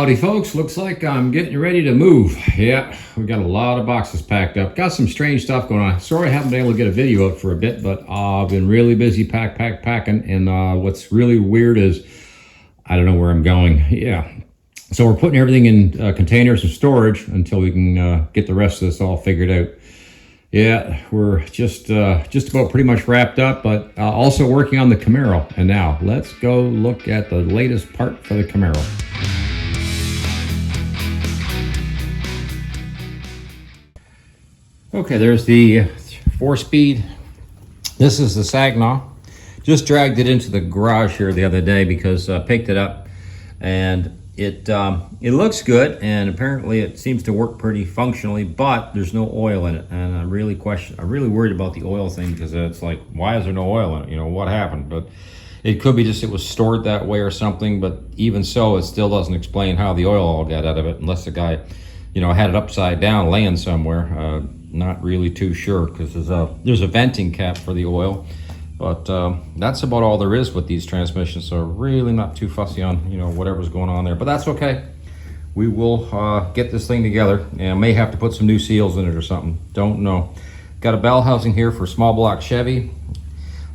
Howdy folks, looks like I'm getting ready to move. Yeah, we got a lot of boxes packed up. Got some strange stuff going on. Sorry I haven't been able to get a video up for a bit, but I've been really busy packing. And what's really weird is I don't know where I'm going. Yeah, so we're putting everything in containers of storage until we can get the rest of this all figured out. Yeah, we're just about pretty much wrapped up, but also working on the Camaro. And now let's go look at the latest part for the Camaro. Okay, there's the 4-speed. This is the Sagnaw. Just dragged it into the garage here the other day because I picked it up, and it looks good, and apparently it seems to work pretty functionally, but there's no oil in it, and I'm really worried about the oil thing, because it's like, why is there no oil in it? You know, what happened? But it could be just it was stored that way or something, but even so, it still doesn't explain how the oil all got out of it, unless the guy, you know, had it upside down laying somewhere. Not really too sure, because there's a venting cap for the oil, but that's about all there is with these transmissions. So really not too fussy on, you know, whatever's going on there, but that's okay. We will get this thing together, and may have to put some new seals in it or something, don't know. Got a bell housing here for small block Chevy,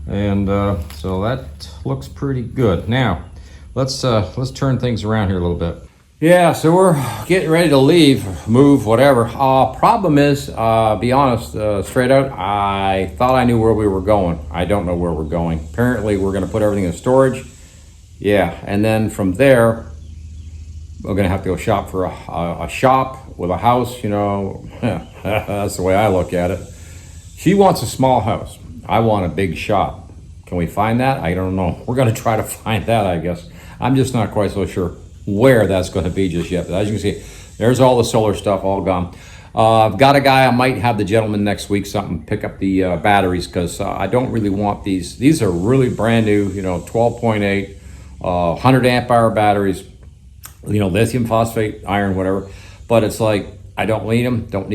and so that looks pretty good. Now let's turn things around here a little bit. Yeah, so we're getting ready to leave, move, whatever. Problem is, be honest, straight out, I thought I knew where we were going. I don't know where we're going. Apparently, we're going to put everything in storage. Yeah, and then from there, we're going to have to go shop for a shop with a house, you know. That's the way I look at it. She wants a small house. I want a big shop. Can we find that? I don't know. We're going to try to find that, I guess. I'm just not quite so sure where that's going to be just yet. But as you can see, there's all the solar stuff all gone. I've got a guy, I might have the gentleman next week pick up the batteries, because I don't really want these. These are really brand new, you know, 12.8 100 amp hour batteries, you know, lithium phosphate, iron, whatever. But it's like, I don't need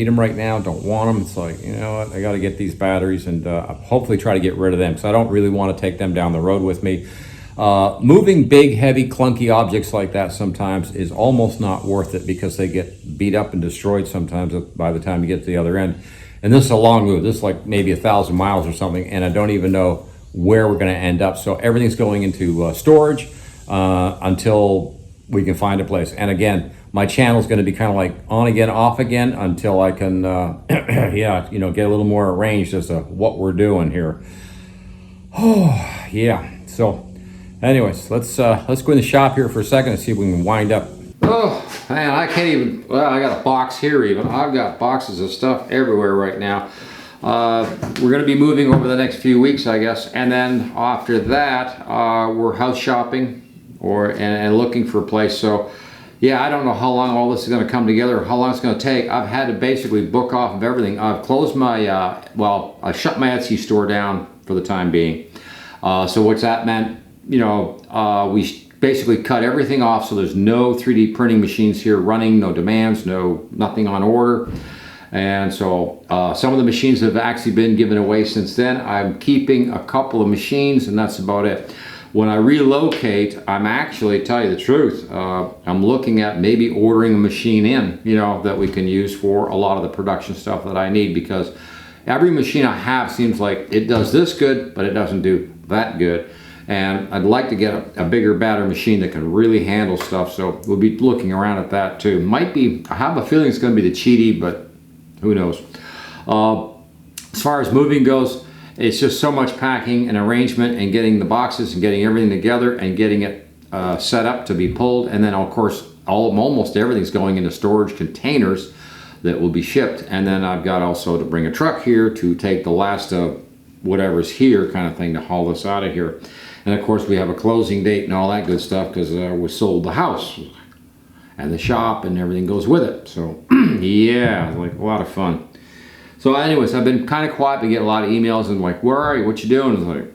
them right now, don't want them. It's like, you know what, I got to get these batteries, and hopefully try to get rid of them, because I don't really want to take them down the road with me. Moving big, heavy, clunky objects like that sometimes is almost not worth it, because they get beat up and destroyed sometimes by the time you get to the other end. And this is a long move. This is like maybe 1,000 miles or something, and I don't even know where we're going to end up. So everything's going into storage until we can find a place. And again, my channel is going to be kind of like on again, off again, until I can, yeah, you know, get a little more arranged as to what we're doing here. Oh, yeah. So anyways, let's go in the shop here for a second and see if we can wind up. Oh man, I can't even, well, I got a box here even. I've got boxes of stuff everywhere right now. We're going to be moving over the next few weeks, I guess. And then after that, we're house shopping and looking for a place. So yeah, I don't know how long all this is going to come together, or how long it's going to take. I've had to basically book off of everything. I've closed my, well, I shut my Etsy store down for the time being. So what's that meant? You know, we basically cut everything off, so there's no 3D printing machines here running, no demands, nothing on order. And so some of the machines have actually been given away since then. I'm keeping a couple of machines, and that's about it. When I relocate, I'm actually, tell you the truth, I'm looking at maybe ordering a machine in, you know, that we can use for a lot of the production stuff that I need, because every machine I have seems like it does this good, but it doesn't do that good. And I'd like to get a bigger, badder machine that can really handle stuff. So we'll be looking around at that too. Might be, I have a feeling it's going to be the Cheaty, but who knows. As far as moving goes, it's just so much packing and arrangement and getting the boxes and getting everything together and getting it set up to be pulled. And then of course, almost everything's going into storage containers that will be shipped. And then I've got also to bring a truck here to take the last of whatever's here kind of thing to haul this out of here. And of course, we have a closing date and all that good stuff, because we sold the house and the shop and everything goes with it. So yeah, like a lot of fun. So anyways, I've been kind of quiet, but get a lot of emails and like, where are you? What you doing? It's like,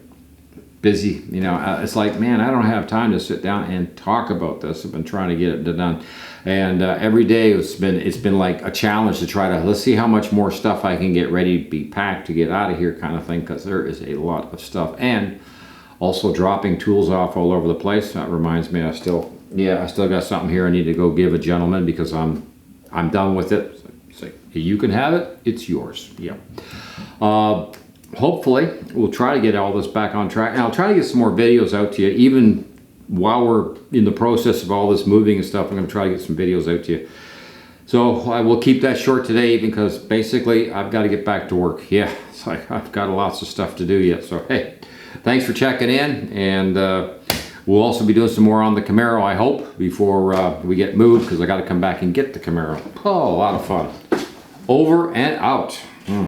busy, you know. It's like, man, I don't have time to sit down and talk about this. I've been trying to get it done. And every day it's been like a challenge to try to, let's see how much more stuff I can get ready to be packed to get out of here kind of thing, because there is a lot of stuff. And Also dropping tools off all over the place. That reminds me, I still got something here I need to go give a gentleman because I'm done with it. It's like, hey, you can have it, it's yours. Yeah. Hopefully we'll try to get all this back on track, and I'll try to get some more videos out to you even while we're in the process of all this moving and stuff. I'm going to try to get some videos out to you. So I will keep that short today because basically I've got to get back to work. Yeah, it's like I've got lots of stuff to do yet. So hey, thanks for checking in, and we'll also be doing some more on the Camaro, I hope, before we get moved, because I got to come back and get the Camaro. Oh, a lot of fun. Over and out.